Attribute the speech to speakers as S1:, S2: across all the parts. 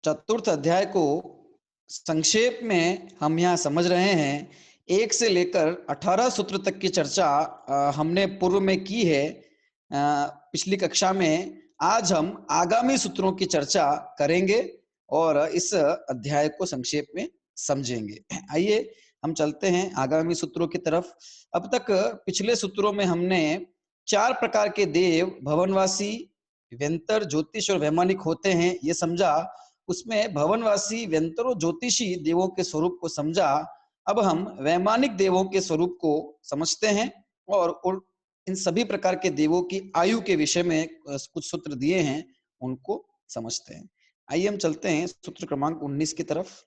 S1: चतुर्थ अध्याय को संक्षेप में हम यहाँ समझ रहे हैं। 1 से लेकर 18 सूत्र तक की चर्चा हमने पूर्व में की है पिछली कक्षा में। आज हम आगामी सूत्रों की चर्चा करेंगे और इस अध्याय को संक्षेप में समझेंगे। आइए हम चलते हैं आगामी सूत्रों की तरफ। अब तक पिछले सूत्रों में हमने 4 प्रकार के देव, भवनवासी, व्यंतर, ज्योतिष और वैमानिक होते हैं, ये समझा। उसमें भवनवासी, व्यंतर और ज्योतिषी देवों के स्वरूप को समझा। अब हम वैमानिक देवों के स्वरूप को समझते हैं और इन सभी प्रकार के देवों की आयु के विषय में कुछ सूत्र दिए हैं, उनको समझते हैं। आइए हम चलते हैं सूत्र क्रमांक 19 की तरफ।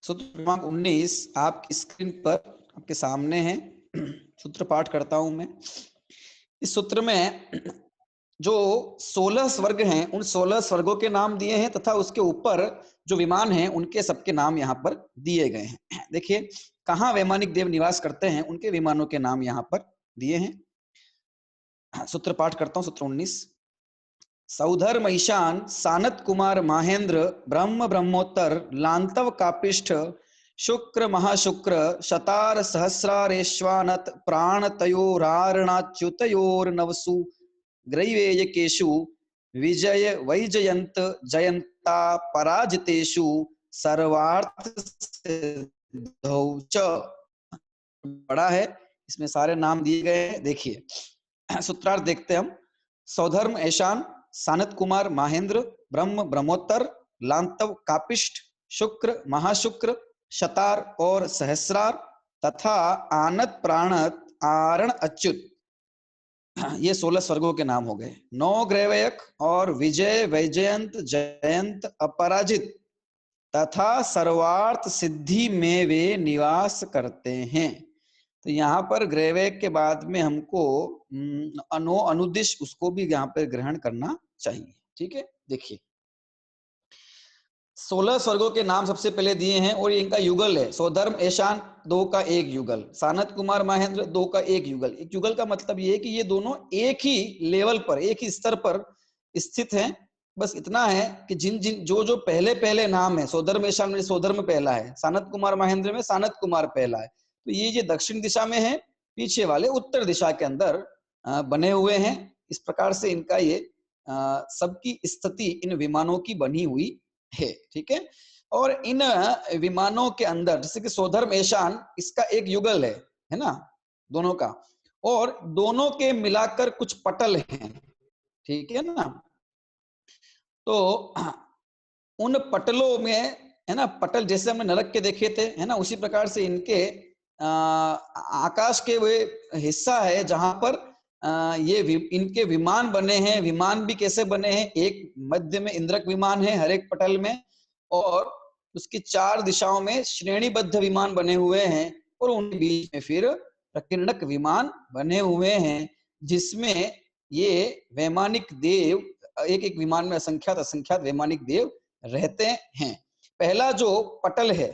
S1: सूत्र क्रमांक 19 आप स्क्रीन पर आपके सामने है। सूत्र पाठ करता हूं मैं। इस सूत्र में जो 16 स्वर्ग हैं, उन 16 स्वर्गों के नाम दिए हैं तथा उसके ऊपर जो विमान हैं उनके सबके नाम यहाँ पर दिए गए हैं। देखिए कहाँ वैमानिक देव निवास करते हैं, उनके विमानों के नाम यहाँ पर दिए हैं। सूत्र पाठ करता हूँ। सूत्र 19। सौधर्म ईशान सानत कुमार माहेंद्र ब्रह्म ब्रह्मोत्तर लांतव कापिष्ठ शुक्र महाशुक्र शतार सहस्रारेश्वानत प्राण तयोरारणाच्युतयोर नवसु ग्रैवेयकेषु विजय वैजयंत जयंता पराजितेषु सर्वार्थ सिद्धौ च। बड़ा है, इसमें सारे नाम दिए गए हैं। देखिए सूत्रार्थ देखते हैं हम। सौधर्म ऐशान सानत कुमार माहेंद्र ब्रह्म ब्रह्मोत्तर लांतव कापिष्ठ शुक्र महाशुक्र शतार और सहस्रार तथा आनत प्राणत आरण अच्युत, ये 16 स्वर्गों के नाम हो गए। 9 ग्रैवयक और विजय वैजयंत जयंत अपराजित तथा सर्वार्थ सिद्धि में वे निवास करते हैं। तो यहाँ पर ग्रैवयक के बाद में हमको अनुदिश उसको भी यहाँ पर ग्रहण करना चाहिए। ठीक है, देखिए 16 स्वर्गों के नाम सबसे पहले दिए हैं और इनका युगल है। सौधर्म ऐशान 2 का एक युगल, सानत कुमार महेंद्र 2 का एक युगल। एक युगल का मतलब ये है कि ये दोनों एक ही लेवल पर, एक ही स्तर पर स्थित हैं। बस इतना है कि जिन जिन जो जो पहले पहले नाम है, सौधर्म ऐशान में सौधर्म पहला है, सानत कुमार महेंद्र में सानत कुमार पहला है, तो ये दक्षिण दिशा में है, पीछे वाले उत्तर दिशा के अंदर बने हुए हैं। इस प्रकार से इनका ये सबकी स्थिति इन विमानों की बनी हुई है। ठीक है, और इन विमानों के अंदर जैसे कि सौधर्म ऐशान, इसका एक युगल है ना, दोनों का, और दोनों के मिलाकर कुछ पटल हैं। ठीक है ना, तो उन पटलों में है ना, पटल जैसे हमने नरक के देखे थे है ना, उसी प्रकार से इनके आकाश के वे हिस्सा है जहां पर ये इनके विमान बने हैं। विमान भी कैसे बने हैं, एक मध्य में इंद्रक विमान है हर एक पटल में, और उसकी 4 दिशाओं में श्रेणीबद्ध विमान बने हुए हैं, और उनके बीच में फिर प्रकीर्णक विमान बने हुए हैं, जिसमें ये वैमानिक देव एक एक विमान में असंख्यात असंख्यात वैमानिक देव रहते हैं। पहला जो पटल है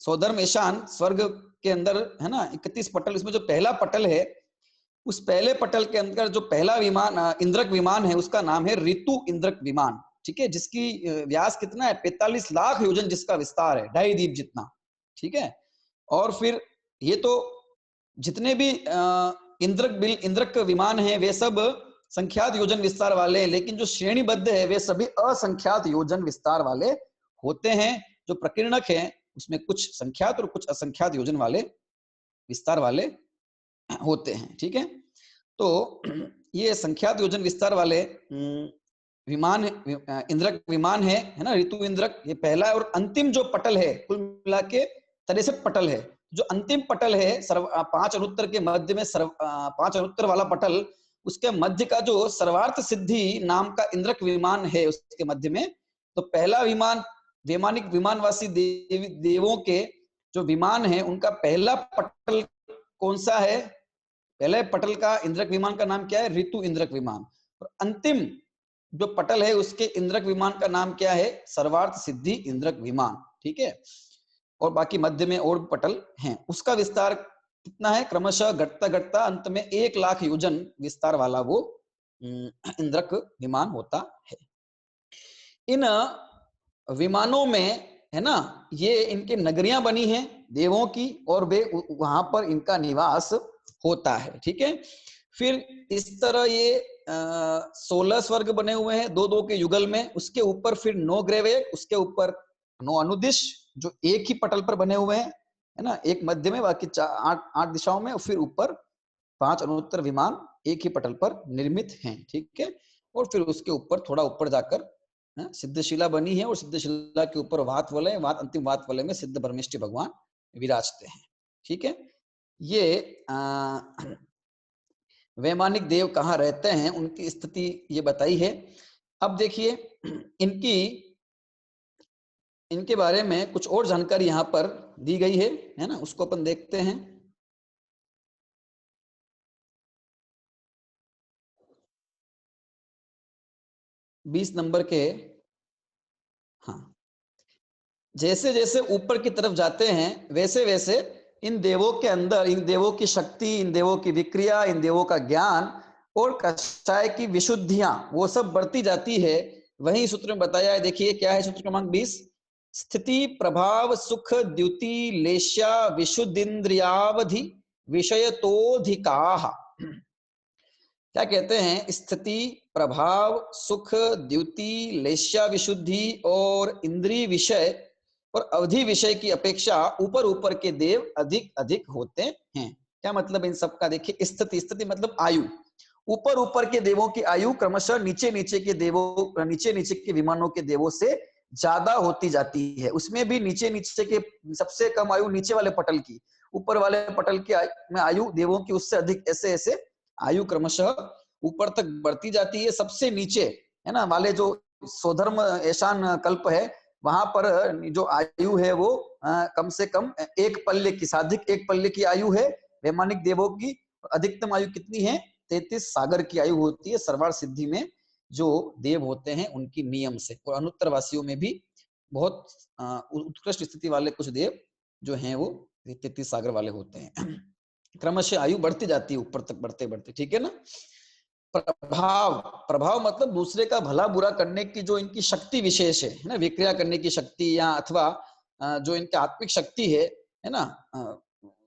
S1: सौधर्म ऐशान स्वर्ग के अंदर है ना, 31 पटल, इसमें जो पहला पटल है, उस पहले पटल के अंदर जो पहला विमान इंद्रक विमान है, उसका नाम है ऋतु इंद्रक विमान। ठीक है, जिसकी व्यास कितना है, 45 लाख योजन जिसका विस्तार है, 2.5 द्वीप जितना। ठीक है, और फिर ये तो जितने भी इंद्रक विमान है वे सब संख्यात योजन विस्तार वाले हैं, लेकिन जो श्रेणीबद्ध है वे सभी असंख्यात योजन विस्तार वाले होते हैं। जो प्रकीर्णक है उसमें कुछ संख्यात और कुछ असंख्यात योजन वाले विस्तार वाले होते हैं। ठीक है, तो ये संख्यात योजन विस्तार वाले विमान इंद्रक विमान है ना, ऋतु इंद्रक, ये पहला है। और अंतिम जो पटल है, कुल मिला के 63 पटल है। जो अंतिम पटल है 5 अनुत्तर के मध्य में 5 अनुत्तर वाला पटल, उसके मध्य का जो सर्वार्थ सिद्धि नाम का इंद्रक विमान है उसके मध्य में, तो पहला विमान वैमानिक विमानवासी देवों के जो विमान है उनका पहला पटल कौन सा है, पहले पटल का इंद्रक विमान का नाम क्या है, ऋतु इंद्रक विमान। और अंतिम जो पटल है उसके इंद्रक विमान का नाम क्या है, सर्वार्थ सिद्धि इंद्रक विमान। ठीक है, और बाकी मध्य में और पटल हैं। उसका विस्तार कितना है? क्रमशः घटता घटता अंत में 1,00,000 योजन विस्तार वाला वो इंद्रक विमान होता है। इन विमानों में है ना, ये इनके नगरियां बनी हैं देवों की, और वे वहां पर इनका निवास होता है। ठीक है, फिर इस तरह ये 16 स्वर्ग बने हुए हैं 2-2 के युगल में। उसके ऊपर फिर 9 ग्रह, उसके ऊपर 9 अनुदिश जो एक ही पटल पर बने हुए हैं, है ना, एक मध्य में, बाकी 8 दिशाओं में, और फिर ऊपर 5 अनुत्तर विमान एक ही पटल पर निर्मित हैं। ठीक है, और फिर उसके ऊपर थोड़ा ऊपर जाकर सिद्धशिला बनी है, और सिद्धशिला के ऊपर वात वलय, वात अंतिम वात वलय में सिद्ध ब्रह्मेष्ठी भगवान विराजते हैं। ठीक है, ये वैमानिक देव कहाँ रहते हैं, उनकी स्थिति ये बताई है। अब देखिए इनके बारे में कुछ और जानकारी यहाँ पर दी गई है ना, उसको अपन देखते हैं। बीस नंबर के, हाँ, जैसे जैसे ऊपर की तरफ जाते हैं वैसे वैसे इन देवों के अंदर, इन देवों की शक्ति, इन देवों की विक्रिया, इन देवों का ज्ञान और कषाय की विशुद्धियां वो सब बढ़ती जाती है। वही सूत्र में बताया है, देखिए क्या है सूत्र क्रमांक 20, स्थिति प्रभाव सुख द्युति लेश्या विशुद्धिन्द्रियावधि विषयतोधिकाः। क्या कहते हैं? स्थिति प्रभाव सुख द्युति लेश्या विशुद्धि और इंद्रिय विषय और अवधि विषय की अपेक्षा ऊपर ऊपर के देव अधिक अधिक होते हैं। क्या मतलब इन सब का? देखिए, स्थिति, स्थिति मतलब आयु। ऊपर ऊपर के देवों की आयु क्रमशः नीचे नीचे के देवों, नीचे नीचे के विमानों के देवों से ज्यादा होती जाती है। उसमें भी नीचे नीचे के सबसे कम आयु नीचे वाले पटल की, ऊपर वाले पटल की में आयु देवों की उससे अधिक, ऐसे ऐसे आयु क्रमशः ऊपर तक बढ़ती जाती है। सबसे नीचे है ना वाले जो स्वधर्म ऐशान कल्प है, वहां पर जो आयु है वो कम से कम एक पल्ले की, साधिक एक पल्ले की आयु है वैमानिक देवों की। अधिकतम आयु कितनी है? 33 सागर की आयु होती है सर्वार सिद्धि में जो देव होते हैं उनकी नियम से। और अनुत्तर वासियों में भी बहुत उत्कृष्ट स्थिति वाले कुछ देव जो हैं वो 33 सागर वाले होते हैं। क्रमशः आयु बढ़ती जाती है ऊपर तक बढ़ते बढ़ते। ठीक है ना। प्रभाव, प्रभाव मतलब दूसरे का भला बुरा करने की जो इनकी शक्ति विशेष है ना, विक्रिया करने की शक्ति, या अथवा जो इनकी आत्मिक शक्ति है ना,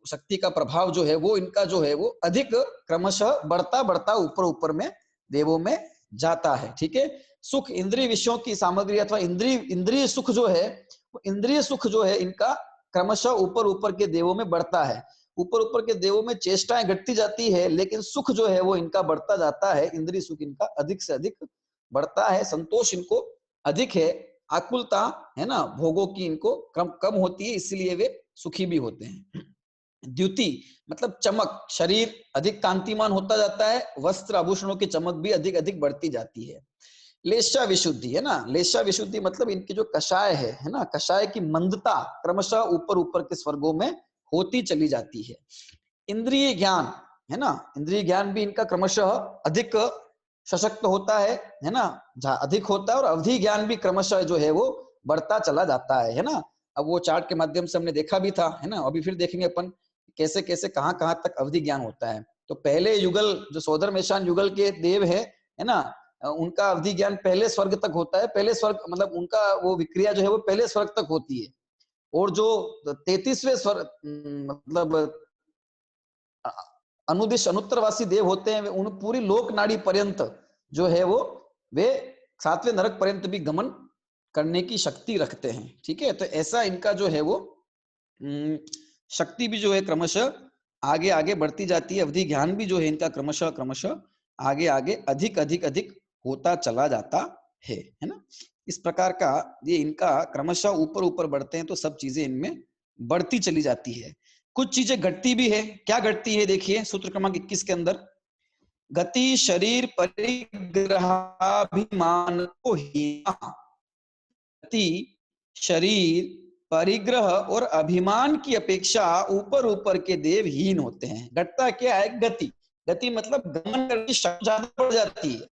S1: शक्ति का प्रभाव जो है वो इनका जो है वो अधिक क्रमशः बढ़ता बढ़ता ऊपर ऊपर में देवों में जाता है। ठीक है। सुख इंद्रिय विषयों की सामग्री अथवा इंद्रिय सुख जो है, इंद्रिय सुख जो है इनका क्रमशः ऊपर ऊपर के देवों में बढ़ता है। ऊपर ऊपर के देवों में चेष्टाएं घटती जाती है, लेकिन सुख जो है वो इनका बढ़ता जाता है। इंद्रिय सुख इनका अधिक से अधिक बढ़ता है। संतोष इनको अधिक है। आकुलता है ना भोगों की इनको कम होती है, इसलिए वे सुखी भी होते हैं। द्युति मतलब चमक, शरीर अधिक कांतिमान होता जाता है। वस्त्र आभूषणों की चमक भी अधिक अधिक बढ़ती जाती है। लेशा विशुद्धि है ना, लेशा विशुद्धि मतलब इनकी जो कषाय है ना, कषाय की मंदता क्रमशः ऊपर ऊपर के स्वर्गों में होती चली जाती है। इंद्रिय ज्ञान है ना, इंद्रिय ज्ञान भी इनका क्रमशः अधिक सशक्त होता है ना, अधिक होता है। और अवधि ज्ञान भी क्रमशः जो है वो बढ़ता चला जाता है ना। अब वो चार्ट के माध्यम से हमने देखा भी था है ना, अभी फिर देखेंगे अपन कैसे कैसे कहाँ कहाँ तक अवधि ज्ञान होता है। तो पहले युगल जो सोदर मेशान युगल के देव है ना, उनका अवधि ज्ञान पहले स्वर्ग तक होता है। पहले स्वर्ग मतलब उनका वो विक्रिया जो है वो पहले स्वर्ग तक होती है। और जो 33वें स्वर्ग मतलब अनुदिश अनुत्तरवासी देव होते हैं, उन पूरी लोक नाड़ी पर्यंत जो है वो वे 7वें नरक पर्यंत भी गमन करने की शक्ति रखते हैं। ठीक है। तो ऐसा इनका जो है वो शक्ति भी जो है क्रमशः आगे आगे बढ़ती जाती है। अवधि ज्ञान भी जो है इनका क्रमशः क्रमशः आगे आगे अधिक अधिक अधिक होता चला जाता है ना। इस प्रकार का ये इनका क्रमशः ऊपर ऊपर बढ़ते हैं तो सब चीजें इनमें बढ़ती चली जाती है। कुछ चीजें घटती भी है। क्या घटती है? देखिए सूत्र क्रमांक 21 के अंदर, गति शरीर परिग्रहाभिमान को हीना, गति शरीर परिग्रह और अभिमान की अपेक्षा ऊपर ऊपर के देव हीन होते हैं। घटता क्या है? गति, गति मतलब गमन करने की शक्ति ज्यादा बढ़ जाती है।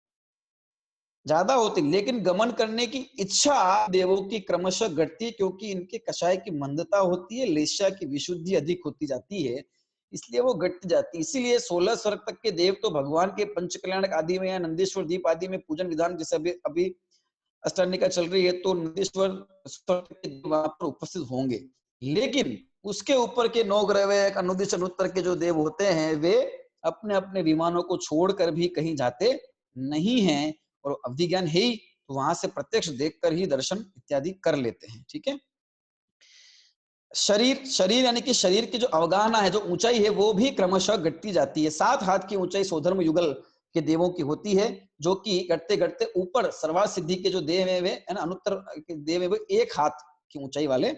S1: ज्यादा होती, लेकिन गमन करने की इच्छा देवों की क्रमशः घटती है, क्योंकि इनके कषाय की मंदता होती है, लेशा की विशुद्धि अधिक होती जाती है, इसलिए वो घटती जाती है। इसीलिए 16 स्वर्ग तक के देव तो भगवान के पंचकल्याणक आदि में या नंदीश्वर दीप आदि में पूजन विधान, जैसे अभी अभी अष्टानिका चल रही है तो नंदीश्वर स्वर्ग के देव वहां पर उपस्थित होंगे। लेकिन उसके ऊपर के 9 ग्रह अनुदिश अनुत्तर के जो देव होते हैं वे अपने अपने विमानों को छोड़कर भी कहीं जाते नहीं हैं, और अवधि ज्ञान है ही तो वहां से प्रत्यक्ष देखकर ही दर्शन इत्यादि कर लेते हैं। ठीक है। शरीर शरीर यानी कि शरीर की जो अवगाहना है, जो ऊंचाई है, वो भी क्रमशः घटती जाती है। 7 हाथ की ऊंचाई सौधर्म युगल के देवों की होती है, जो कि घटते घटते ऊपर सर्वार्थ सिद्धि के जो देव है वे है ना, अनुत्तर के देव है, वे 1 हाथ की ऊंचाई वाले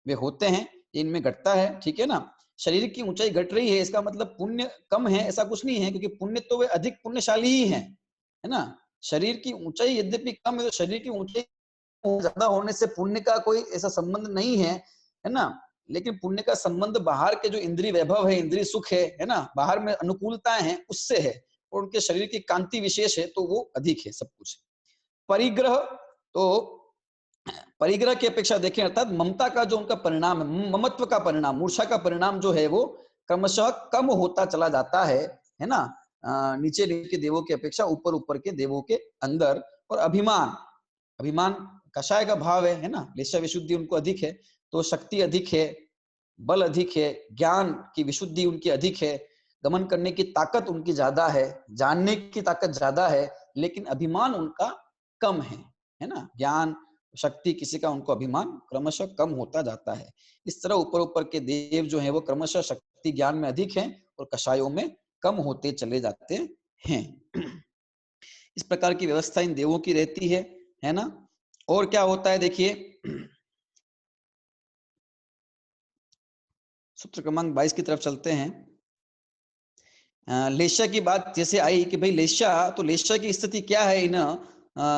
S1: वे होते हैं, इनमें घटता है। ठीक है ना। शरीर की ऊंचाई घट रही है, इसका मतलब पुण्य कम है ऐसा कुछ नहीं है, क्योंकि पुण्य तो वे अधिक पुण्यशाली ही है ना। शरीर की ऊंचाई यद्यपि कम है, तो शरीर की ऊंचाई ज्यादा होने से पुण्य का कोई ऐसा संबंध नहीं है ना। लेकिन पुण्य का संबंध बाहर के जो इंद्रिय वैभव है, इंद्रिय सुख है ना, बाहर में अनुकूलताएं हैं, उससे है, और उनके शरीर की कांति विशेष है तो वो अधिक है सब कुछ। परिग्रह, तो परिग्रह की अपेक्षा देखें, अर्थात ममता का जो उनका परिणाम है, ममत्व का परिणाम, मूर्छा का परिणाम जो है वो क्रमशः कम होता चला जाता है ना, नीचे नीचे देवों की अपेक्षा ऊपर ऊपर के देवों के अंदर। और अभिमान, अभिमान कषाय का भाव है ना, लेशा विशुद्धि उनको अधिक है, तो शक्ति अधिक है, बल अधिक है, ज्ञान की विशुद्धि उनकी अधिक है, गमन करने की ताकत उनकी ज्यादा है, जानने की ताकत ज्यादा है, लेकिन अभिमान उनका कम है ना। ज्ञान शक्ति किसी का, उनको अभिमान क्रमशः कम होता जाता है। इस तरह ऊपर ऊपर के देव जो है वो क्रमशः शक्ति ज्ञान में अधिक हैं और कषायों में कम होते चले जाते हैं। इस प्रकार की व्यवस्था इन देवों की रहती है ना। और क्या होता है देखिए, सूत्र क्रमांक 22 की तरफ चलते हैं। लेशा की बात जैसे आई कि भाई लेशा, तो लेशा की स्थिति क्या है इन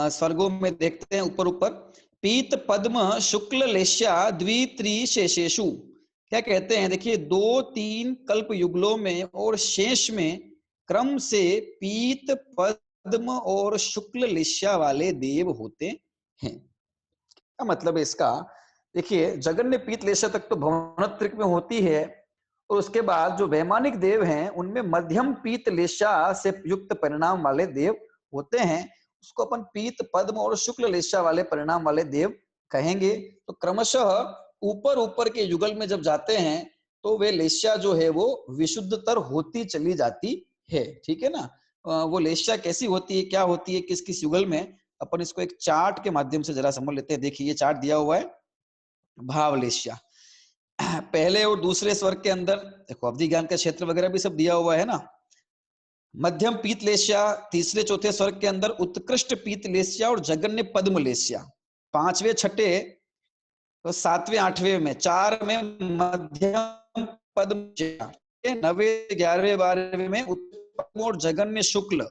S1: स्वर्गों में, देखते हैं ऊपर ऊपर। पीत पद्म शुक्ल लेशा द्वित्रिशेषेषु, क्या कहते हैं देखिए, 2-3 कल्प युगलों में और शेष में क्रम से पीत पद्म और शुक्ल लेशा वाले देव होते हैं। क्या मतलब है इसका, देखिए जगन्य पीत लेशा तक तो भवनत्रिक में होती है, और उसके बाद जो वैमानिक देव हैं उनमें मध्यम पीत लेशा से युक्त परिणाम वाले देव होते हैं, उसको अपन पीत पद्म और शुक्ल लेशा वाले परिणाम वाले देव कहेंगे। तो क्रमशः ऊपर ऊपर के युगल में जब जाते हैं तो वे लेशा जो है वो विशुद्धतर होती चली जाती है। ठीक है ना। वो लेशा कैसी होती है, क्या होती है, किस किस युगल में, अपन इसको एक चार्ट के माध्यम से जरा समझ लेते हैं। देखिए ये चार्ट दिया हुआ है, भावलेशा पहले और दूसरे स्वर्ग के अंदर, देखो अवधि ज्ञान का क्षेत्र वगैरह भी सब दिया हुआ है ना। मध्यम पीतलेश्या तीसरे चौथे स्वर्ग के अंदर, उत्कृष्ट पीतलेश्या और जगन्य पद्मलेश्या 5वें 6ठे तो 7वें 8वें में, 4 में मध्यम पद्म, 9वें 11वें 12वें में उत्पद्म और जगन्य शुक्ल,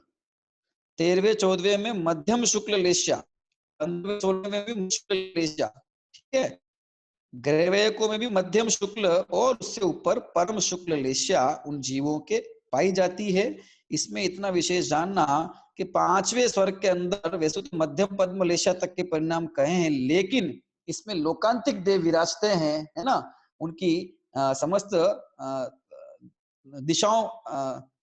S1: 13वें 14वें में मध्यम शुक्ल लेश्या, 15वें 16वें में भी शुक्ल लेश्या। ठीक है। ग्रहवयकों में भी मध्यम शुक्ल और उससे ऊपर परम शुक्ल लेश्या उन जीवों के पाई जाती है। इसमें इतना विशेष जानना कि 5वें स्वर्ग के अंदर वैसे तो मध्यम पद्म लेश्या तक के परिणाम कहे हैं, लेकिन इसमें लोकांतिक देव विराजते हैं, है ना। उनकी समस्त दिशाओं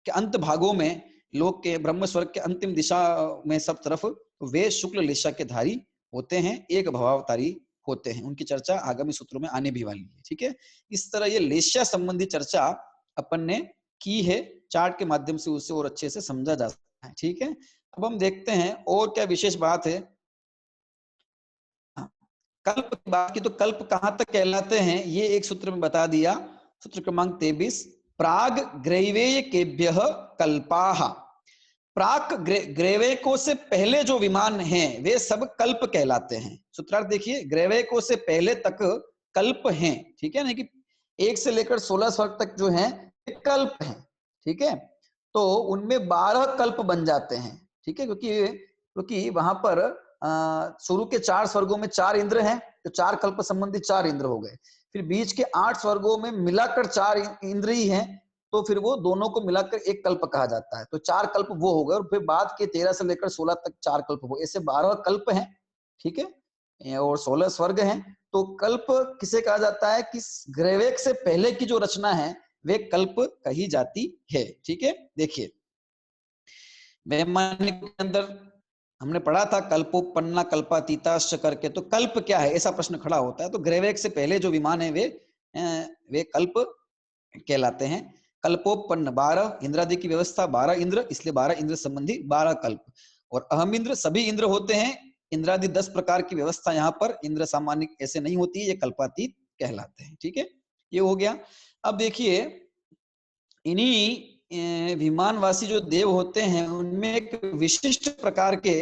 S1: के अंत भागों में, लोक के ब्रह्म स्वर्ग के अंतिम दिशा में सब तरफ वे शुक्ल लेशा के धारी होते हैं, एक भवावतारी होते हैं। उनकी चर्चा आगामी सूत्रों में आने भी वाली है। ठीक है। इस तरह ये लेशा संबंधी चर्चा अपन ने की है, चार्ट के माध्यम से उसे और अच्छे से समझा जा सकता है। ठीक है। अब हम देखते हैं और क्या विशेष बात है। कल्प की बात की तो कल्प कहां तक कहलाते हैं ये एक सूत्र में बता दिया, सूत्र क्रमांक 23, प्राग ग्रैवेय केभ्यः कल्पाः, प्राक ग्रैवेको से पहले जो विमान हैं वे सब कल्प कहलाते हैं। सूत्रार्थ देखिए, ग्रैवेको से पहले तक कल्प हैं। ठीक है ना, कि 1 से लेकर 16 स्वर्ग तक जो हैं कल्प हैं। ठीक है। तो उनमें 12 कल्प बन जाते हैं। ठीक है, क्योंकि वहां पर शुरू के 4 स्वर्गों में 4 इंद्र हैं, तो 4 कल्प संबंधी 4 इंद्र हो गए। फिर बीच के 8 स्वर्गों में मिलाकर 4 इंद्र ही हैं, तो फिर वो दोनों को मिलाकर एक कल्प कहा जाता है। तो 4 कल्प वो हो गए, और फिर बाद के 13 से लेकर 16 तक 4 कल्प हो, ऐसे 12 कल्प हैं, ठीक है, और 16 स्वर्ग हैं। तो कल्प किसे कहा जाता है कि ग्रैवेक से पहले की जो रचना है वे कल्प कही जाती है, ठीक है। देखिए वैमानिक के अंदर हमने पढ़ा था कल्पोपन्ना कल्पातीताश्च करके, तो कल्प क्या है ऐसा प्रश्न खड़ा होता है। तो ग्रैवेक से पहले जो विमान है वे कल्प कहलाते हैं। कल्पोपन्न 12 इंद्रादि की व्यवस्था, 12 इंद्र, इसलिए 12 इंद्र संबंधी 12 कल्प। और अहम इंद्र सभी इंद्र होते हैं, इंद्रादि 10 प्रकार की व्यवस्था यहाँ पर, इंद्र सामान्य ऐसे नहीं होती है, ये कल्पातीत कहलाते हैं, ठीक है, ये हो गया। अब देखिए इन्हीं विमानवासी जो देव होते हैं उनमें एक विशिष्ट प्रकार के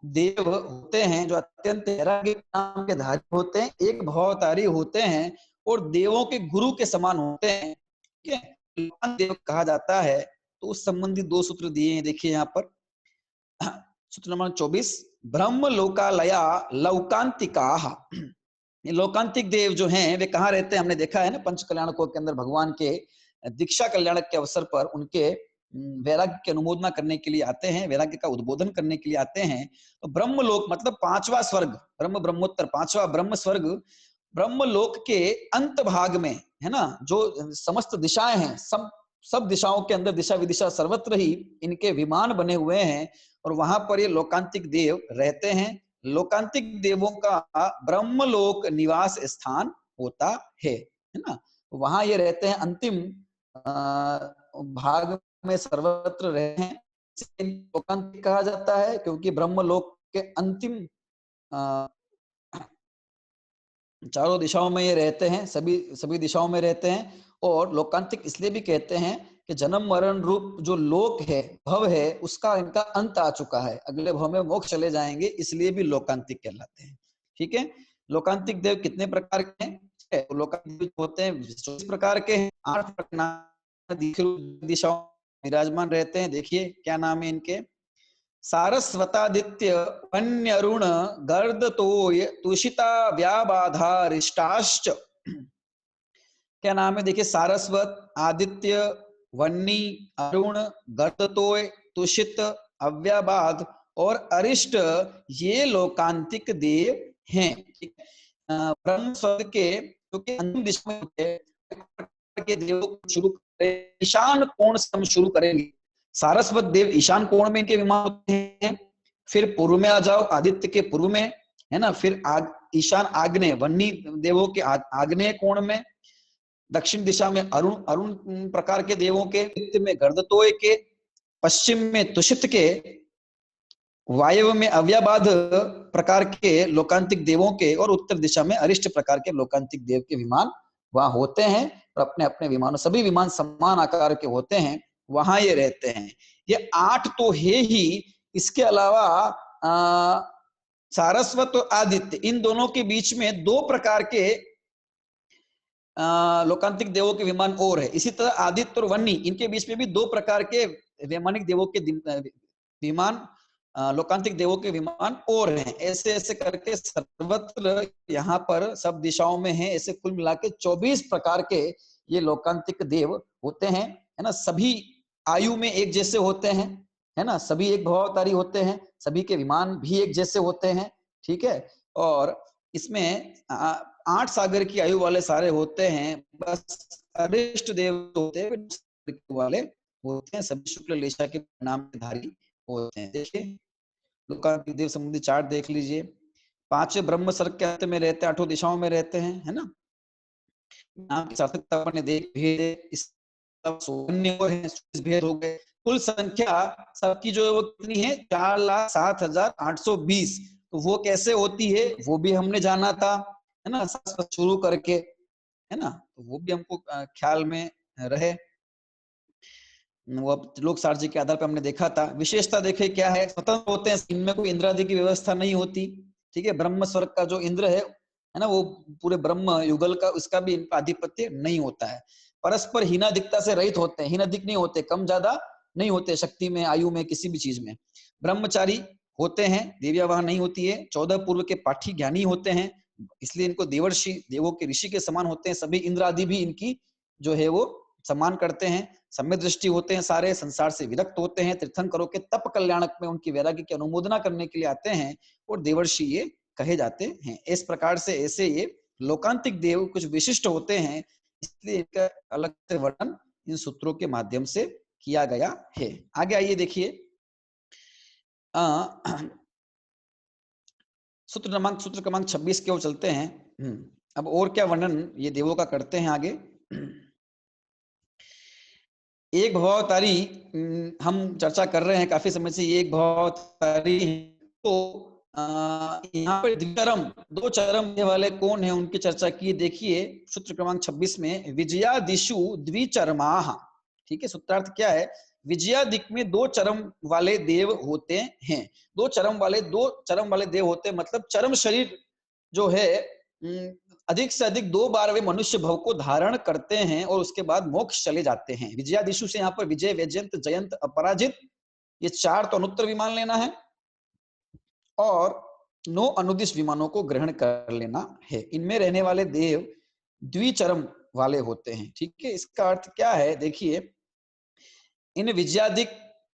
S1: देव होते हैं जो अत्यंत वैराग्य नाम के धारी होते हैं, एक भवतारी होते हैं और देवों के गुरु के समान होते हैं, ठीक है, लोकांत देव कहा जाता है। तो उस संबंधी 2 सूत्र दिए हैं, देखिए यहाँ पर सूत्र नंबर 24, ब्रह्म लोकालया लौकांतिका। ये लौकांतिक देव जो हैं वे कहाँ रहते हैं, हमने देखा है ना पंच कल्याणकों के अंदर भगवान के दीक्षा कल्याण के अवसर पर उनके वैराग्य की अनुमोदना करने के लिए आते हैं, वैराग्य का उद्बोधन करने के लिए आते हैं। तो ब्रह्मलोक मतलब 5वां स्वर्ग, ब्रह्म ब्रह्मोत्तर 5वां ब्रह्म स्वर्ग, ब्रह्मलोक के अंत भाग में है ना, जो समस्त दिशाएं हैं, सब दिशाओं के अंदर दिशा विदिशा सर्वत्र ही इनके विमान बने हुए हैं, और वहां पर ये लोकांतिक देव रहते हैं। लोकांतिक देवों का ब्रह्मलोक निवास स्थान होता है ना, वहां ये रहते हैं, अंतिम भाग में सर्वत्र रहते हैं, लोकांतिक कहा जाता है क्योंकि ब्रह्मलोक के अंतिम चारों दिशाओं में ये रहते हैं, सभी दिशाओं में रहते हैं। और लोकांतिक इसलिए भी कहते हैं कि जन्म मरण रूप जो लोक है, भव है, उसका इनका अंत आ चुका है, अगले भव में मोक्ष चले जाएंगे, इसलिए भी लोकांतिक कहलाते हैं, ठीक है। लोकांतिक देव कितने प्रकार के हैं, तो लोकांतिक होते हैं 24 प्रकार के हैं, 8 दिशाओं विराजमान रहते हैं। देखिए क्या नाम है इनके, सारस्वतादित्य वन्यरुण गर्दतोय तुषिता व्याबाधा रिष्टाश्च। क्या नाम है, देखिए सारस्वत, आदित्य, वन्नी, अरुण, गर्दतोय, तुषित, अव्याबाध और अरिष्ट, ये लोकांतिक देव हैं। ब्रह्म स्वर्ग के जो कि अंतिम दिशा में के देवों को शुरू करें, ईशान कोण से हम शुरू करेंगे। सारस्वत देव ईशान कोण में इनके विमान होते हैं, फिर पूर्व में आ जाओ, आदित्य के पूर्व में है ना, फिर ईशान आग्नेय वन्नी देवों के आग्नेय कोण में, दक्षिण दिशा में अरुण प्रकार के देवों के, मध्य में गर्दतोय के, पश्चिम में तुषित के, वायव्य में अव्याबाध प्रकार के लोकांतिक देवों के, और उत्तर दिशा में अरिष्ट प्रकार के लोकांतिक देव के विमान वहां होते हैं। और अपने अपने विमानों, सभी विमान समान आकार के होते हैं, वहां ये रहते हैं। ये 8 तो है ही, इसके अलावा सारस्वत और आदित्य, इन दोनों के बीच में 2 प्रकार के लोकांतिक देवों के विमान और है। इसी तरह आदित्य और वन्नी, इनके बीच में भी 2 प्रकार के वैमानिक देवों के विमान, लोकांतिक देवों के विमान और हैं। ऐसे ऐसे करके सर्वत्र यहाँ पर सब दिशाओं में है, ऐसे कुल मिला के 24 प्रकार के ये लोकांतिक देव होते हैं, है ना। सभी आयु में एक जैसे होते हैं, है ना, सभी एक भवावतारी होते हैं, सभी के विमान भी एक जैसे होते हैं, ठीक है। और इसमें 8 सागर की आयु वाले सारे होते हैं, बस अरिष्ट देव होते हैं वाले होते हैं, सभी शुक्ल लेशा के नाम के धारी होते हैं। देखिए लोकांतिक देव संबंधी चार्ट देख लीजिए, 5 ब्रह्म सर्ग के अंत में रहते हैं, 8 दिशाओं में रहते हैं, है ना। नाम की सार्थकता अपने देख भेद, इस भेद हो गए। कुल संख्या सबकी जो है वो कितनी है, 4,07,820। तो वो कैसे होती है वो भी हमने जाना था, है ना, शुरू करके, है ना, तो वो भी हमको ख्याल में रहे, वो लोक सार्जी के आधार पर हमने देखा था। विशेषता देखे क्या है, स्वतंत्र होते हैं, इनमें कोई इंद्रादि की व्यवस्था नहीं होती, ठीक है। ब्रह्म स्वर्ग का जो इंद्र है ना, वो पूरे ब्रह्म युगल का, उसका भी आधिपत्य नहीं होता है। परस्पर हीनाधिकता से रहित होते हैं, हीनाधिक नहीं होते, कम ज्यादा नहीं होते, शक्ति में, आयु में, किसी भी चीज में। ब्रह्मचारी होते हैं, देविया वहां नहीं होती है। 14 पूर्व के पाठी ज्ञानी होते हैं, इसलिए इनको देवर्षि, देवों के ऋषि के समान होते हैं। सभी इंद्र आदि भी इनकी जो है वो सम्मान करते हैं, सम्यक दृष्टि होते हैं, सारे संसार से विरक्त होते हैं, तीर्थंकरों के तप कल्याणक में उनकी वैराग्य की अनुमोदना करने के लिए आते हैं और देवर्षि ये कहे जाते हैं। इस प्रकार से ऐसे ये लोकांतिक देव कुछ विशिष्ट होते हैं, इसलिए इनका अलग से वर्णन इन सूत्रों के माध्यम से किया गया है। आगे आइए देखिए, सूत्र क्रमांक 26 की ओर चलते हैं। अब और क्या वर्णन ये देवों का करते हैं आगे। एक भवावतारी हम चर्चा कर रहे हैं काफी समय से, ये एक भवावतारी। तो यहाँ पर द्विचरम, दो चरम वाले कौन है उनकी चर्चा की। देखिए सूत्र क्रमांक 26 में, विजयादिषु द्विचरमाः। ठीक है, सूत्रार्थ क्या है, विजयादिक में दो चरम वाले देव होते हैं। दो चरम वाले देव होते हैं, मतलब चरम शरीर जो है अधिक से अधिक 2 बार वे मनुष्य भव को धारण करते हैं और उसके बाद मोक्ष चले जाते हैं। विजयादिषु से यहाँ पर विजय, वैजयंत, जयंत, अपराजित, ये 4 तो अनुत्तर विमान लेना है और 9 अनुदिश विमानों को ग्रहण कर लेना है। इनमें रहने वाले देव द्विचरम वाले होते हैं। ठीक है, इसका अर्थ क्या है, देखिए इन विजयादिक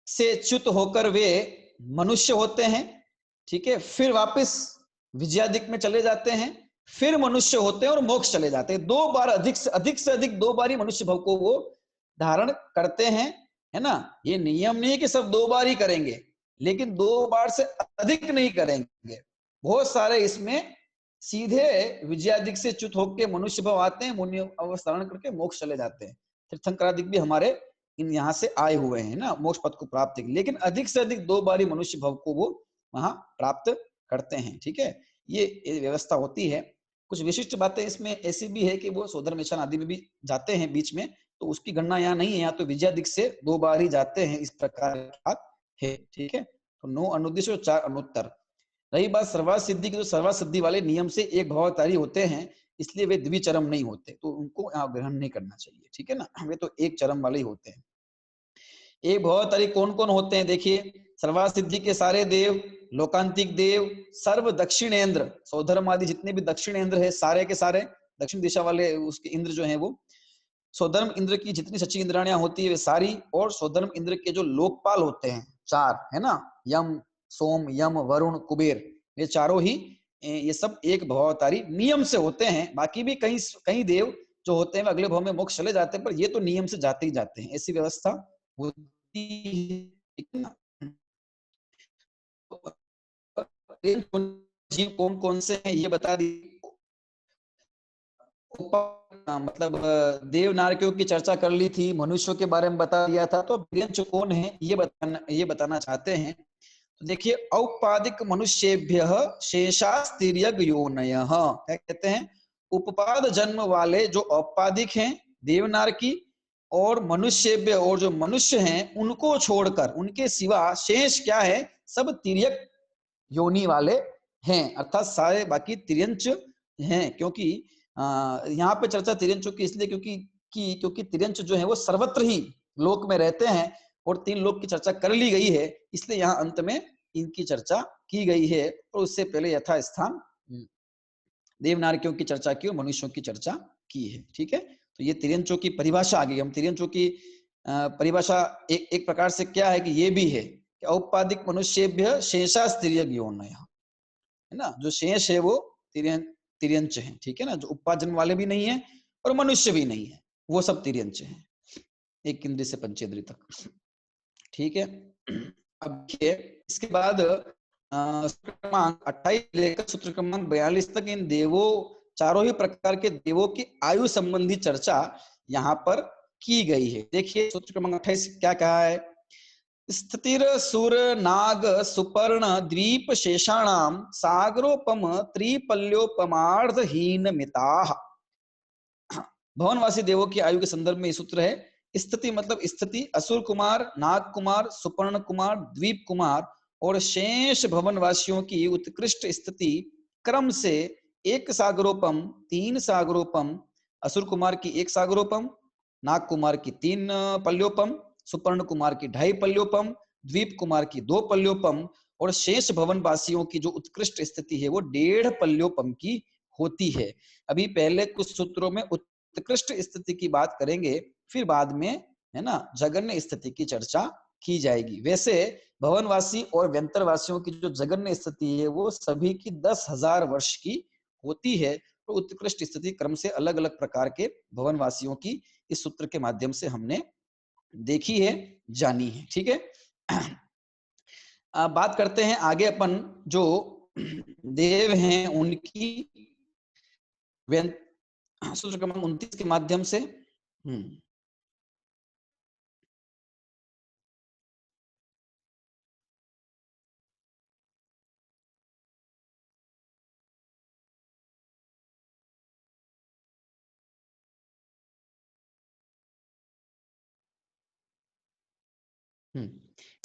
S1: से च्युत होकर वे मनुष्य होते हैं। ठीक है, फिर वापस विजयादिक में चले जाते हैं, फिर मनुष्य होते हैं और मोक्ष चले जाते हैं। 2 बार, अधिक से अधिक 2 बार ही मनुष्य भव को वो धारण करते हैं, है ना। ये नियम नहीं है कि सब 2 बार ही करेंगे, लेकिन 2 बार से अधिक नहीं करेंगे। बहुत सारे इसमें सीधे विजयादिक से च्युत होकर मनुष्य भव आते हैं, मुनि अवस्था धारण करके मोक्ष चले जाते हैं। तीर्थंकरादिक भी हमारे इन यहाँ से आए हुए हैं ना, मोक्ष पद को प्राप्त, लेकिन अधिक से अधिक 2 बार ही मनुष्य भव को वो वहां प्राप्त करते हैं। ठीक है, ये व्यवस्था होती है। कुछ विशिष्ट बातें इसमें ऐसी भी है कि वो सोधर्म ईशान आदि में भी जाते हैं बीच में, तो उसकी गणना यहाँ नहीं है, यहाँ तो विजयादिक से 2 बार ही जाते हैं, इस प्रकार की बात है। ठीक है, तो 9 अनुदिश और 4 अनुत्तर। रही बात सर्वार्थ सिद्धि की, तो सर्वार्थ सिद्धि वाले नियम से एक भवावतारी होते हैं, इसलिए वे द्विचरम नहीं होते, तो उनको यहाँ ग्रहण नहीं करना चाहिए। ठीक है ना, वे तो एक चरम वाले ही होते हैं। एक भवावतारी कौन कौन होते हैं, देखिए सर्वार्थ सिद्धि के सारे देव, लोकांतिक देव, सर्व दक्षिणेंद्र, सौधर्म आदि जितने भी दक्षिणेंद्र है सारे के सारे, दक्षिण दिशा वाले उसके इंद्र जो हैं वो, सौधर्म इंद्र की जितनी सच्ची इंद्राणियां होती है वे सारी, और सौधर्म इंद्र के जो लोकपाल होते हैं 4, है ना, यम, सोम, यम, वरुण, कुबेर, ये चारों ही ये सब एक भवावतारी नियम से होते हैं। बाकी भी कई देव जो होते हैं अगले भव में मोक्ष चले जाते हैं, पर ये तो नियम से जाते ही जाते हैं, ऐसी व्यवस्था होती है। जीव कौन कौन से हैं ये बता दी, मतलब देवनारकियों की चर्चा कर ली थी, मनुष्यों के बारे में बता दिया था, तो प्रियंच कौन है ये बताना चाहते हैं। तो देखिए, औपादिक मनुष्येभ्यः शेषास्तिर्यग योनयः, क्या कहते हैं, उपपाद जन्म वाले जो औपादिक हैं देवनारकी, और मनुष्येभ्य, और जो मनुष्य हैं उनको छोड़कर, उनके सिवा शेष क्या है, सब तिर्यक योनि वाले हैं, अर्थात सारे बाकी तिर्यंच हैं। क्योंकि यहाँ पे चर्चा तिर्यंचों की इसलिए क्योंकि तिर्यंच जो है वो सर्वत्र ही लोक में रहते हैं, और 3 लोक की चर्चा कर ली गई है, इसलिए यहाँ अंत में इनकी चर्चा की गई है, और उससे पहले यथा स्थान देवनारकियों की चर्चा की और मनुष्यों की चर्चा की है। ठीक है, तो ये तिर्यंचों की परिभाषा आ गई। हम तिर्यंचों की परिभाषा एक प्रकार से क्या है कि ये भी है कि औपादिक मनुष्येभ्य शेषास्तिर्यग योनयः, है ना, जो शेष है वो तिर्यंच है। ठीक है ना, जो उपाजन वाले भी नहीं है और मनुष्य भी नहीं है, वो सब तिर्यंच है, एक इंद्रिय से पंचेंद्रिय तक। ठीक है, अब इसके बाद सूत्र क्रमांक 28 लेकर सूत्र क्रमांक 42 तक इन देवों, चारों ही प्रकार के देवों की आयु संबंधी चर्चा यहाँ पर की गई है। देखिए सूत्र क्रमांक 28 क्या कहा है, स्थितिर सुर नाग सुपर्ण द्वीप शेषाणाम सागरोपम त्रिपल्योपमार्धहीन मिताः। भवनवासी देवों की आयु के संदर्भ में सूत्र है। स्थिति मतलब स्थिति, असुर कुमार, नाग कुमार, सुपर्ण कुमार, द्वीप कुमार और शेष भवनवासियों की उत्कृष्ट स्थिति क्रम से 1 सागरोपम, 3 सागरोपम, असुर कुमार की 1 सागरोपम, नाग कुमार की 3 पल्योपम, सुपर्ण कुमार की 2.5 पल्योपम, द्वीप कुमार की 2 पल्योपम और शेष भवनवासियों की जो उत्कृष्ट स्थिति है वो 1.5 पल्योपम की होती है। अभी पहले कुछ सूत्रों में उत्कृष्ट स्थिति की बात करेंगे, फिर बाद में, है ना, जगन्य स्थिति की चर्चा की जाएगी। वैसे भवनवासी और व्यंतरवासियों की जो जगन्य स्थिति है वो सभी की 10,000 वर्ष की होती है। तो उत्कृष्ट स्थिति क्रम से अलग अलग प्रकार के भवनवासियों की इस सूत्र के माध्यम से हमने देखी है, जानी है। ठीक है, बात करते हैं आगे अपन जो देव हैं उनकी सूत्र क्रमांक 29 के माध्यम से।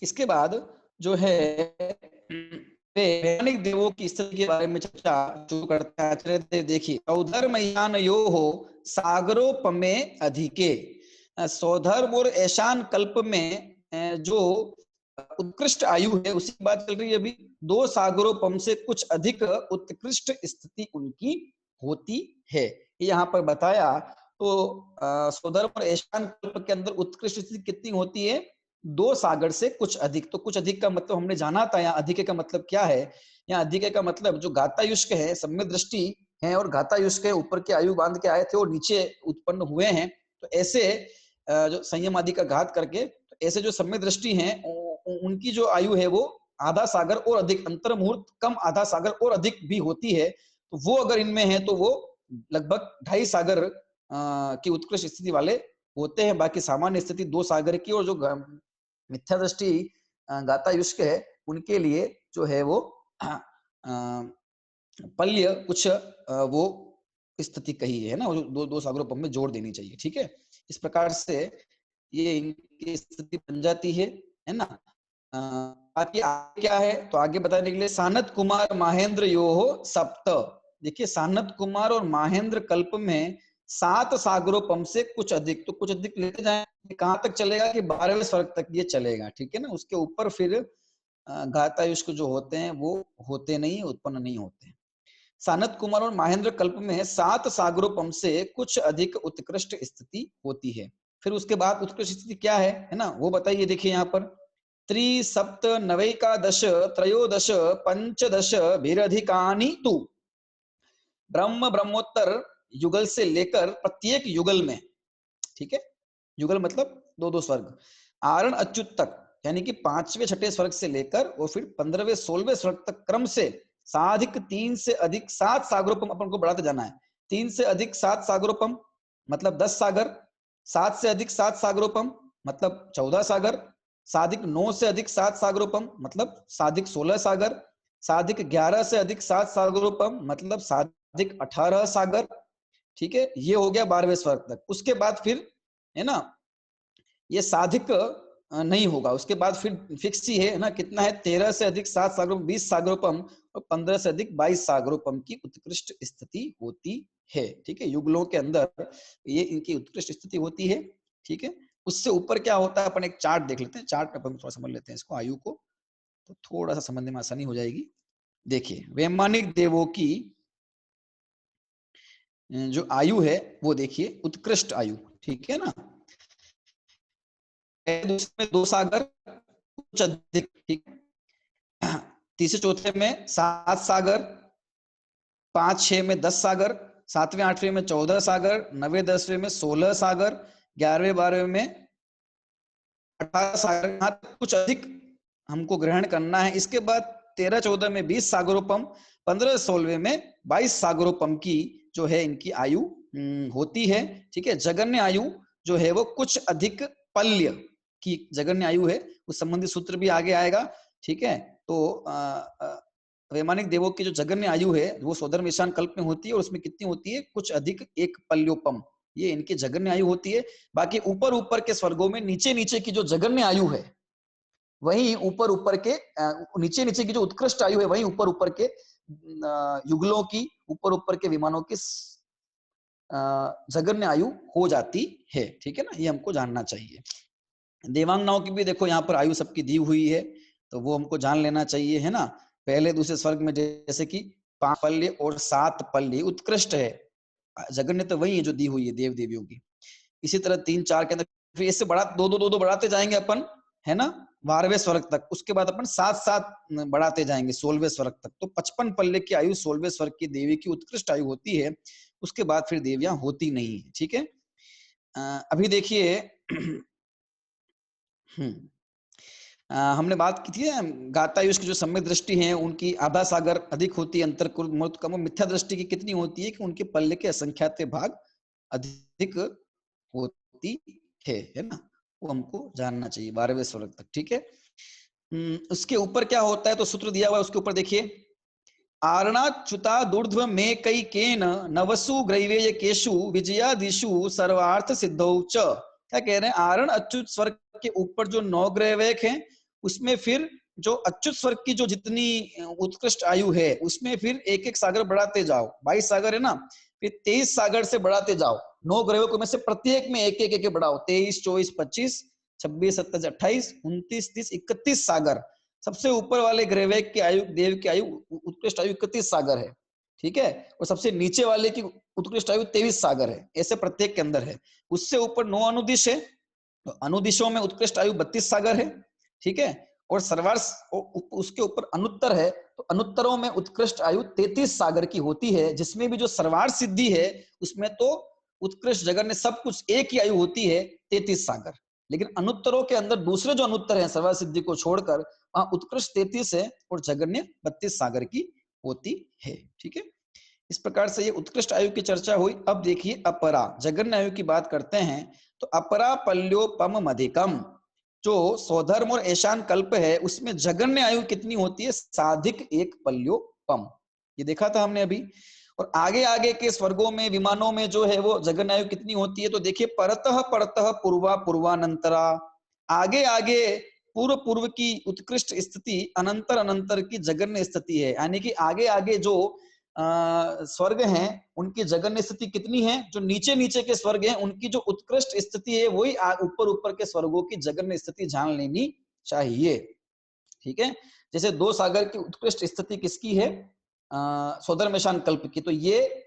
S1: इसके बाद जो है वैमानिक देवों की स्थिति के बारे में चर्चा शुरू करते हैं आचार्य। देखिए, सौधर्मयान यो हो सागरोपमे अधिके, सौधर्म और ऐशान कल्प में जो उत्कृष्ट आयु है उसी की बात चल रही है अभी। 2 सागरोपम से कुछ अधिक उत्कृष्ट स्थिति उनकी होती है, यहाँ पर बताया। तो सौधर्म और ऐशान कल्प के अंदर उत्कृष्ट स्थिति कितनी होती है? 2 सागर से कुछ अधिक। तो कुछ अधिक का मतलब हमने जाना था, यहाँ अधिक का मतलब क्या है? यहाँ अधिक का मतलब जो गातायुष्क है, सम्यक दृष्टि है और गातायुष्क है, ऊपर के आयु बांध के आए थे और नीचे उत्पन्न हुए हैं। तो ऐसे जो संयम आदि का घात करके, तो ऐसे जो सम्यक दृष्टि हैं उनकी जो आयु है वो आधा सागर और अधिक, अंतर मुहूर्त कम आधा सागर और अधिक भी होती है। तो वो अगर इनमें है तो वो लगभग 2.5 सागर की उत्कृष्ट स्थिति वाले होते हैं। बाकी सामान्य स्थिति 2 सागर की, और जो मिथ्या दृष्टि गातायुष्क है उनके लिए जो है वो पल्य कुछ वो स्थिति कही है ना, दो 2 सागरोपम में जोड़ देनी चाहिए। ठीक है, इस प्रकार से ये इनकी स्थिति बन जाती है ना। बाकी आगे क्या है तो आगे बताने के लिए सानत कुमार माहेंद्र यो हो सप्त। देखिए, सानत कुमार और माहेंद्र कल्प में 7 सागरोपम से कुछ अधिक। तो कुछ अधिक लेते जाए, कहां तक चलेगा कि 12वें स्वर्ग तक ये चलेगा। ठीक है ना, उसके ऊपर फिर घातायुष्क जो होते हैं वो होते नहीं, उत्पन्न नहीं होते। सानत कुमार और माहेंद्र कल्प में 7 सागरोपम से कुछ अधिक उत्कृष्ट स्थिति होती है। फिर उसके बाद उत्कृष्ट स्थिति क्या है ना, वो बताइए। देखिए यहाँ पर त्रिसप्त नवैकादश त्रयोदश पंचदश भीरधिकानि तु, ब्रह्म ब्रह्मोत्तर युगल से लेकर प्रत्येक युगल में, ठीक है, युगल मतलब 2-2 स्वर्ग, आरण अच्युत तक, यानी कि 5वें 6ठे स्वर्ग से लेकर और फिर 15वें 16वें स्वर्ग तक क्रम से साधिक 3 से अधिक 7 सागरोपम अपन को बढ़ाते जाना है। 3 से अधिक 7 सागरोपम मतलब 10 सागर, 7 से अधिक 7 सागरोपम मतलब 14 सागर, साधिक 9 से अधिक 7 सागरोपम मतलब साधिक 16 सागर, साधिक 11 से अधिक 7 सागरोपम मतलब साधिक 18 सागर। ठीक है, ये हो गया 12वें स्वर्ग तक। उसके बाद फिर, है ना, ये साधिक नहीं होगा। उसके बाद फिर फिक्स ही है ना, कितना है, 13 से अधिक 7 सागरोपम 20 सागरोपम और 15 से अधिक 22 सागरोपम की उत्कृष्ट स्थिति होती है। ठीक है, युगलों के अंदर ये इनकी उत्कृष्ट स्थिति होती है। ठीक है, उससे ऊपर क्या होता है अपन एक चार्ट देख लेते हैं। चार्ट अपन थोड़ा समझ लेते हैं इसको, आयु को, तो थोड़ा सा समझने में आसानी हो जाएगी। देखिए, वैमानिक देवों की जो आयु है वो देखिए, उत्कृष्ट आयु, ठीक है ना, में 2 सागर कुछ अधिक, ठीक, तीसरे चौथे में 7 सागर, 5-6 में 10 सागर, 7वें 8वें में 14 सागर, 9वें 10वें में 16 सागर, 11वें 12वें में 18 सागर, कुछ अधिक हमको ग्रहण करना है। इसके बाद 13-14 में 20 सागरोपम, 15-16 में 22 सागरोपम की जो है इनकी आयु होती है। ठीक है, जगन्य आयु जो है वो कुछ अधिक पल्य की जगन्य आयु है, उस संबंधी सूत्र भी आगे आएगा। ठीक है, तो वैमानिक देवों की जो जगन्य आयु है वो सौधर्म ईशान कल्प में होती है, और उसमें कितनी होती है, कुछ अधिक एक पल्योपम, ये इनकी जगन्य आयु होती है। बाकी ऊपर ऊपर के स्वर्गों में नीचे नीचे की जो जगन्य आयु है वही ऊपर ऊपर के नीचे नीचे की जो उत्कृष्ट आयु है वही ऊपर ऊपर के युगलों की, ऊपर ऊपर के विमानों की जगन्य आयु हो जाती है। ठीक है ना, ये हमको जानना चाहिए। देवांगनाओं की भी देखो यहाँ पर आयु सबकी दी हुई है, तो वो हमको जान लेना चाहिए, है ना। पहले दूसरे स्वर्ग में जैसे कि 5 पल्य और 7 पल्य उत्कृष्ट है, जगन्य तो वही है जो दी हुई है देव देवियों की। इसी तरह 3 4 के अंदर फिर इससे बढ़ा दो दो दो दो बढ़ाते जाएंगे अपन, है ना, 12वें स्वर्ग तक। उसके बाद अपन 7 7 बढ़ाते जाएंगे 16वें स्वर्ग तक। तो 55 पल्ले की आयु 16वें स्वर्ग की देवी की उत्कृष्ट आयु होती है। उसके बाद फिर देवियां होती नहीं है। ठीक है, अभी देखिए हमने बात की थी गातायुष की जो सम्यक दृष्टि है उनकी आधा सागर अधिक होती है, अंतर मूर्त कम। मिथ्या दृष्टि की कितनी होती है कि उनके पल्ले के असंख्यात भाग अधिक होती है ना, वो हमको जानना चाहिए 12वें स्वर्ग तक। ठीक है, उसके ऊपर क्या होता है तो सूत्र दिया हुआ है, उसके ऊपर देखिए, आरणाच्युता दूर्ध्व में कई केन नवसु ग्रैवेय केशु विजयादिशु सर्वार्थ सिद्धौ च। क्या कह रहे हैं, आरण अच्युत स्वर्ग के ऊपर जो 9 ग्रैवेयक हैं उसमें फिर जो अच्युत स्वर्ग की जो जितनी उत्कृष्ट आयु है उसमें फिर एक एक सागर बढ़ाते जाओ। 22 सागर है ना, फिर 23 सागर से बढ़ाते जाओ। 9 ग्रैवेयकों में से प्रत्येक में एक एक बढ़ाओ, 23 24 25 26 27 28 29 30 31 सागर। सबसे ऊपर वाले ग्रैवेयक की आयु, देव की आयु उत्कृष्ट आयु 31 सागर है। ठीक है, और सबसे नीचे वाले की उत्कृष्ट आयु 23 सागर है। ऐसे प्रत्येक के अंदर है। उससे ऊपर 9 अनुदिश है, तो अनुदिशों में उत्कृष्ट आयु 32 सागर है। ठीक है, और सर्वार्थ उसके ऊपर अनुत्तर है, तो अनुत्तरों में उत्कृष्ट आयु 33 सागर की होती है। जिसमें भी जो सर्वार्थ सिद्धि है उसमें तो उत्कृष्ट जगन्य सब कुछ एक ही आयु होती है 33 सागर। लेकिन अनुत्तरों के अंदर दूसरे जो अनुत्तर है सर्वार्थ सिद्धि को छोड़कर वहां उत्कृष्ट 33 है और जगन्य 32 सागर की होती है। ठीक है, इस प्रकार से ये उत्कृष्ट आयु की चर्चा हुई। अब देखिए अपरा जगन्य आयु की बात करते हैं, तो अपरा पल्योपम मधिकम, जो स्वधर्म और ऐशान कल्प है उसमें जगन्य आयु कितनी होती है, साधिक 1 पल्योपम। ये देखा था हमने अभी। और आगे आगे के स्वर्गों में विमानों में जो है वो जगन्य आयु कितनी होती है, तो देखिए परतः परतः पूर्वा पूर्वानंतरा, आगे आगे पूर्व पूर्व की उत्कृष्ट स्थिति, अनंतर अनंतर की जगन्य स्थिति है। यानी कि आगे आगे जो स्वर्ग हैं उनकी जगन्य स्थिति कितनी है, जो नीचे नीचे के स्वर्ग हैं उनकी जो उत्कृष्ट स्थिति है वही ऊपर ऊपर के स्वर्गों की जगन्य स्थिति जान लेनी चाहिए। ठीक है, जैसे 2 सागर की उत्कृष्ट स्थिति किसकी है, स्वधर्मेशान कल्प की, तो ये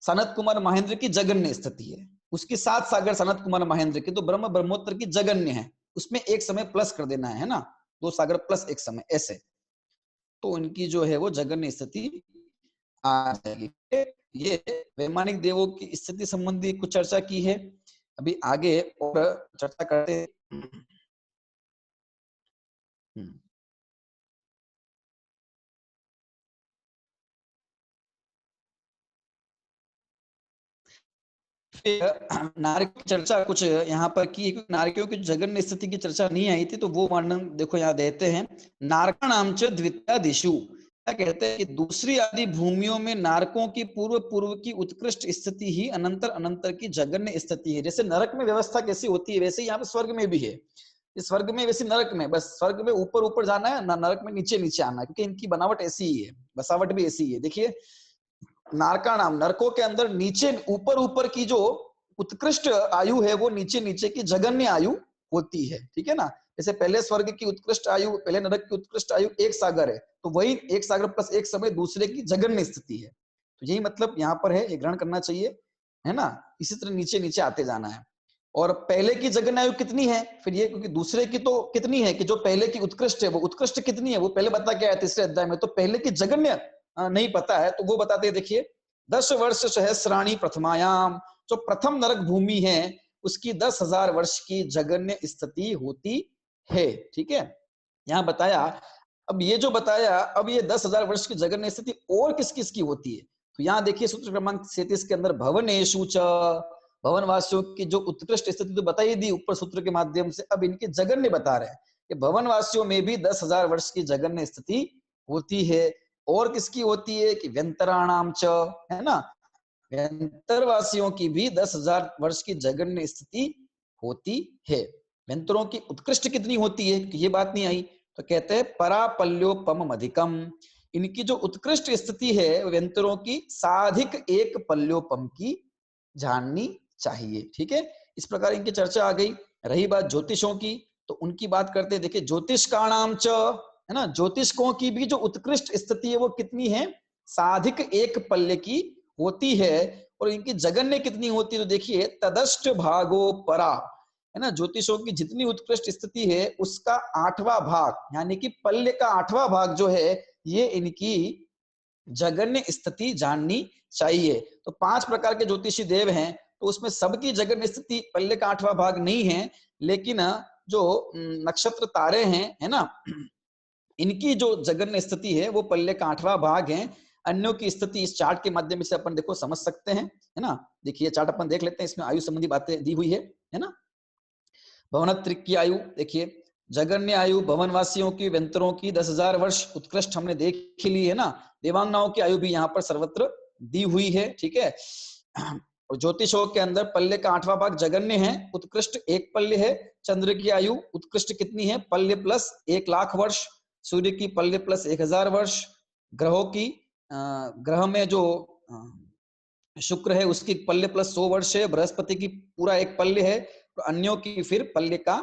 S1: सनत कुमार महेंद्र की जगन्य स्थिति है। उसकी 7 सागर सनत कुमार महेंद्र की तो ब्रह्म ब्रह्मोत्तर की जगन्य है, उसमें एक समय प्लस कर देना है ना, 2 सागर प्लस एक समय ऐसे, तो इनकी जो है वो जगन्य स्थिति आ जाएगी। ये वैमानिक देवों की स्थिति संबंधी कुछ चर्चा की है। अभी आगे और चर्चा करते हैं। नारक की चर्चा कुछ यहाँ पर की, नारकियों की जगन्य स्थिति की चर्चा नहीं आई थी, तो वो वर्णन देखो यहाँ देते हैं। नारका नाम च द्वितीय दिशु, क्या कहते हैं कि दूसरी आदि भूमियों में नारकों की पूर्व पूर्व की उत्कृष्ट स्थिति ही अनंतर अनंतर की जगन्य स्थिति है। जैसे नरक में व्यवस्था कैसी होती है वैसे यहाँ पर स्वर्ग में भी है। इस स्वर्ग में वैसे नरक में, बस स्वर्ग में ऊपर ऊपर जाना है ना, नरक में नीचे नीचे आना है, क्योंकि इनकी बनावट ऐसी ही है, बसावट भी ऐसी ही है। देखिए नारका नाम, नरकों के अंदर नीचे ऊपर ऊपर की जो उत्कृष्ट आयु है वो नीचे नीचे की जगन्य आयु होती है। ठीक है ना, जैसे पहले स्वर्ग की उत्कृष्ट आयु, पहले नरक की उत्कृष्ट आयु 1 सागर है, तो वही 1 सागर प्लस एक समय दूसरे की जगन्य स्थिति है। तो यही मतलब यहाँ पर है, ये ग्रहण करना चाहिए, है ना। इसी तरह नीचे नीचे आते जाना है। और पहले की जगन्य आयु कितनी है फिर ये, क्योंकि दूसरे की तो कितनी है कि जो पहले की उत्कृष्ट है वो उत्कृष्ट कितनी है वो पहले बता के आया तीसरे अध्याय में, तो पहले की जगन्य नहीं पता है तो वो बताते हैं। देखिए 10 वर्ष सहस्राणी प्रथमायाम, जो प्रथम नरक भूमि है उसकी 10,000 वर्ष की जगन्य स्थिति होती है। ठीक है, यहाँ बताया। अब ये जो बताया, अब ये 10,000 वर्ष की जगन्य स्थिति और किस किस की होती है, तो यहाँ देखिए सूत्र क्रमांक 37 के अंदर भवनेषु च, भवन वासियों की जो उत्कृष्ट स्थिति तो बताई दी ऊपर सूत्र के माध्यम से, अब इनकी जगन्य बता रहे हैं कि भवन वासियों में भी 10,000 वर्ष की जगन्य स्थिति होती है। और किसकी होती है कि व्यंतराणाम च, है ना, व्यंतर वासियों की भी 10,000 वर्ष की जगन्य स्थिति होती है। व्यंतरों की उत्कृष्ट कितनी होती है कि ये बात नहीं आई, तो कहते हैं परापल्योपम अधिकम, इनकी जो उत्कृष्ट स्थिति है व्यंतरों की साधिक 1 पल्योपम की जाननी चाहिए। ठीक है, इस प्रकार इनकी चर्चा आ गई। रही बात ज्योतिषों की, तो उनकी बात करते हैं। देखिए ज्योतिष का नाम च, है ना, ज्योतिषकों की भी जो उत्कृष्ट स्थिति है वो कितनी है, साधिक 1 पल्ले की होती है। और इनकी जगन्य कितनी होती है, तो देखिए तदष्ट भागो परा, है ना, ज्योतिषों की जितनी उत्कृष्ट स्थिति है उसका 8वां भाग यानी कि पल्ले का 8वां भाग जो है ये इनकी जगन्य स्थिति जाननी चाहिए। तो 5 प्रकार के ज्योतिषी देव हैं, तो उसमें सबकी जगन्य स्थिति पल्ले का 8वां भाग नहीं है, लेकिन जो नक्षत्र तारे हैं, है ना, इनकी जो जगन्य स्थिति है वो पल्ले का 8वां भाग है। अन्यों की स्थिति इस चार्ट के माध्यम से अपन देखो समझ सकते हैं, है ना। देखिए चार्ट अपन देख लेते हैं, इसमें आयु संबंधी बातें दी हुई है ना। भवनत्रिक की आयु देखिए, जगन्य आयु भवनवासियों की, व्यंतरों की 10,000 वर्ष उत्कृष्ट हमने देख ली है ना। देवांगनाओं की आयु भी यहाँ पर सर्वत्र दी हुई है, ठीक है। और ज्योतिषों के अंदर पल्ले का 8वां भाग जगन्य है, उत्कृष्ट 1 पल्ले है। चंद्र की आयु उत्कृष्ट कितनी है, पल्ले प्लस 1,00,000 वर्ष। सूर्य की पल्ले प्लस 1,000 वर्ष। ग्रहों की ग्रह में जो शुक्र है उसकी पल्ले प्लस 100 वर्ष है। बृहस्पति की पूरा 1 पल्ले है। तो अन्यों की फिर पल्ले का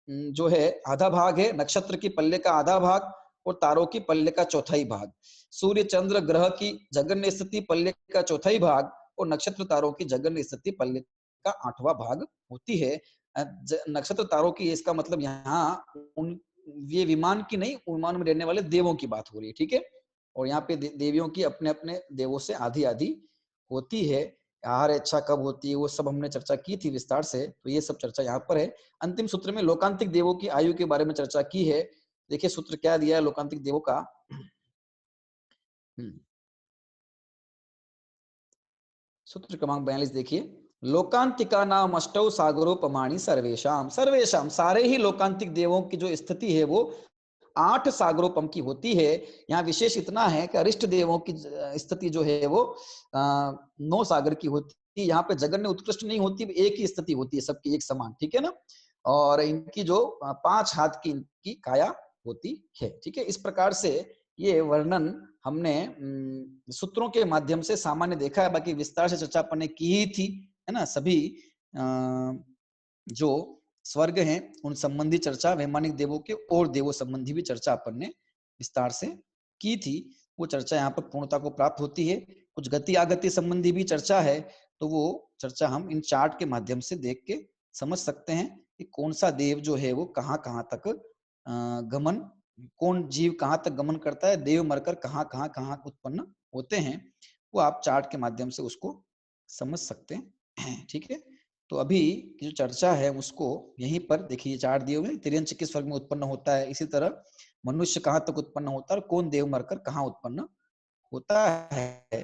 S1: जो है आधा भाग है। नक्षत्र की पल्ले का आधा भाग और तारों की पल्ले का चौथाई भाग। सूर्य चंद्र ग्रह की जगन्य स्थिति पल्ले का चौथाई भाग और नक्षत्र तारों की जगन्य स्थिति पल्ले का 8वां भाग होती है। नक्षत्र तारों की, इसका मतलब यहाँ ये विमान की नहीं, विमान में रहने वाले देवों की बात हो रही है, ठीक है। और यहाँ पे देवियों की अपने अपने देवों से आधी आधी होती है। आहार इच्छा कब होती है वो सब हमने चर्चा की थी विस्तार से, तो ये सब चर्चा यहाँ पर है। अंतिम सूत्र में लोकांतिक देवों की आयु के बारे में चर्चा की है। देखिए सूत्र क्या दिया है लोकांतिक देवों का। सूत्र क्रमांक 42 देखिए, लोकांतिका नाम अष्टौ सागरोपमाणी सर्वेशम सर्वेशम, सारे ही लोकांतिक देवों की जो स्थिति है वो 8 सागरोपम की होती है। यहाँ विशेष इतना है कि अरिष्ट देवों की स्थिति जो है वो 9 सागर की होती है। यहाँ पे जगन्य उत्कृष्ट नहीं होती, एक ही स्थिति होती है सबकी एक समान, ठीक है ना। और इनकी जो 5 हाथ की इनकी काया होती है, ठीक है। इस प्रकार से ये वर्णन हमने सूत्रों के माध्यम से सामान्य देखा है, बाकी विस्तार से चर्चा अपन ने की ही थी, है ना। सभी जो स्वर्ग हैं उन संबंधी चर्चा, वैमानिक देवों के और देवों संबंधी भी चर्चा अपन ने विस्तार से की थी। वो चर्चा यहाँ पर पूर्णता को प्राप्त होती है। कुछ गति आगति संबंधी भी चर्चा है, तो वो चर्चा हम इन चार्ट के माध्यम से देख के समझ सकते हैं कि कौन सा देव जो है वो कहाँ कहाँ तक गमन, कौन जीव कहाँ तक गमन करता है, देव मरकर कहाँ कहाँ कहाँ उत्पन्न होते हैं, वो आप चार्ट के माध्यम से उसको समझ सकते हैं, ठीक है। तो अभी की जो चर्चा है उसको यहीं पर देखिए, चार्ट दिए हुए, तिर्यंच किस वर्ग में उत्पन्न होता है, इसी तरह मनुष्य कहाँ तक उत्पन्न होता है और कौन देव मरकर कहाँ उत्पन्न होता है,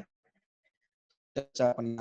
S1: चर्चा अपन